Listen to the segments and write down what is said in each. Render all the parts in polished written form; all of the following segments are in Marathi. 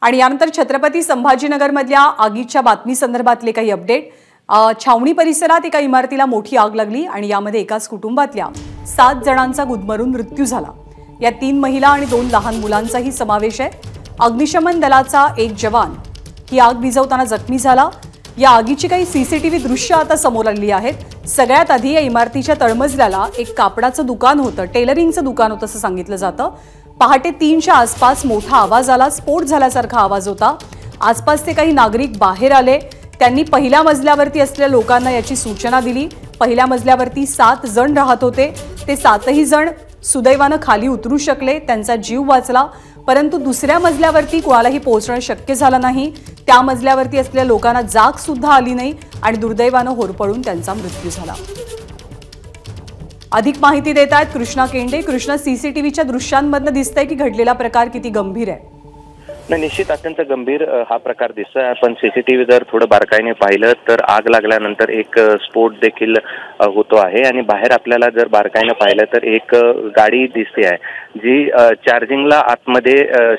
आणि यानंतर छत्रपती संभाजीनगरमधल्या आगीच्या बातमी संदर्भातले काही अपडेट। छावणी परिसरात एका इमारतीला मोठी आग लागली आणि यामध्ये एकाच कुटुंबातल्या 7 जणांचा गुदमरून मृत्यू झाला। या 3 महिला आणि 2 लहान मुलांचाही समावेश आहे। अग्निशमन दलाचा एक जवान ही आग विझवताना जखमी झाला। या आगीची काही सीसीटीव्ही दृश्य आता समोर आली आहेत। सगळ्यात आधी या इमारतीच्या तळमजल्याला एक कापडाचं दुकान होतं, टेलरिंगचं दुकान होतं असं सांगितलं जातं। पहाटे 3च्या आसपास मोठा आवाज आला, स्फोट झाल्यासारखा आवाज होता। आसपासचे काही नागरिक बाहेर आले, त्यांनी पहिल्या मजल्यावरती असलेल्या लोकांना याची सूचना दिली। पहिल्या मजल्यावरती 7 जण राहत होते, ते 7ही जण सुदैवाने खाली उतरू शकले, त्यांचा जीव वाचला। परंतु दुसऱ्या मजल्यावरती कोणालाही पोहोचणं शक्य झालं नाही। त्या मजल्यावरती असलेल्या लोकांना जाग सुद्धा आली नाही आणि दुर्दैवाने होरपळून त्यांचा मृत्यू झाला। अधिक माहिती देत आहेत कृष्णा केंडे। कृष्णा, सीसीटीव्हीच्या दृश्यांमधून दिसतंय की घडलेला प्रकार किती गंभीर आहे? नाही, निश्चित अत्यंत गंभीर हा प्रकार दिसतोय। आपण सीसीटीव्ही जर थोडं बारकाईने पाहिलं तर आग लागल्यानंतर एक स्फोट देखील होतो आहे आणि बाहेर आपल्याला जर बारकाईने पाहिलं तर एक गाडी दिसते आहे जी चार्जिंगला आतमध्ये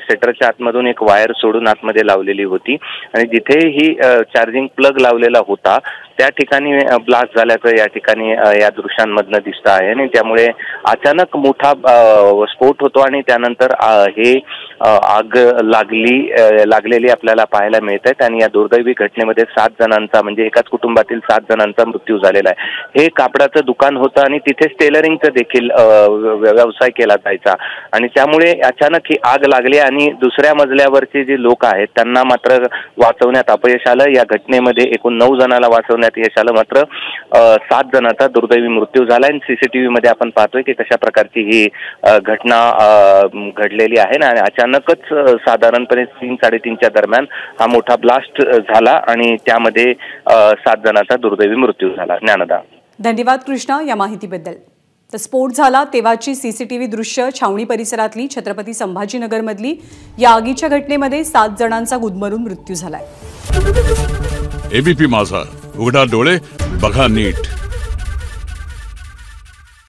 शटरच्या आतमधून एक वायर सोडून आतमध्ये लावलेली होती आणि जिथे ही चार्जिंग प्लग लावलेला होता त्या ठिकाणी ब्लास्ट झाल्याचं या ठिकाणी या दृश्यांमधनं दिसतं आहे आणि त्यामुळे अचानक मोठा स्फोट होतो आणि त्यानंतर हे आग लागलेली आपल्याला पाहायला मिळते आणि या दुर्दैवी घटनेमध्ये 7 जणांचा म्हणजे एकाच कुटुंबातील 7 जणांचा मृत्यू झालेला आहे। हे कापडाचं दुकान होतं आणि तिथेच टेलरिंगचं देखील व्यवसाय केला जायचा आणि त्यामुळे अचानक ही आग लागली आणि दुसऱ्या मजल्यावरचे जे लोक आहेत त्यांना मात्र वाचवण्यात अपयश आलं। या घटनेमध्ये एकूण 9 जणांना वाचवण्यात यश आलं, मात्र 7 जणांचा दुर्दैवी मृत्यू झाला आणि सीसीटीव्ही मध्ये आपण पाहतोय की कशा प्रकारची ही घटना घडलेली आहे आणि अचानकच साधारणपणे 3-3:30च्या दरम्यान हा मोठा ब्लास्ट झाला आणि त्यामध्ये 7 जणांचा दुर्दैवी मृत्यू झाला। ज्ञानदा, धन्यवाद कृष्णा या माहितीबद्दल। तर स्फोट झाला तेव्हाची सीसीटीव्ही दृश्य छावणी परिसरातली छत्रपती संभाजीनगरमधली या आगीच्या घटनेमध्ये 7 जणांचा गुदमरून मृत्यू झालाय। एबीपी माझा, उघडा डोळे बघा नीट।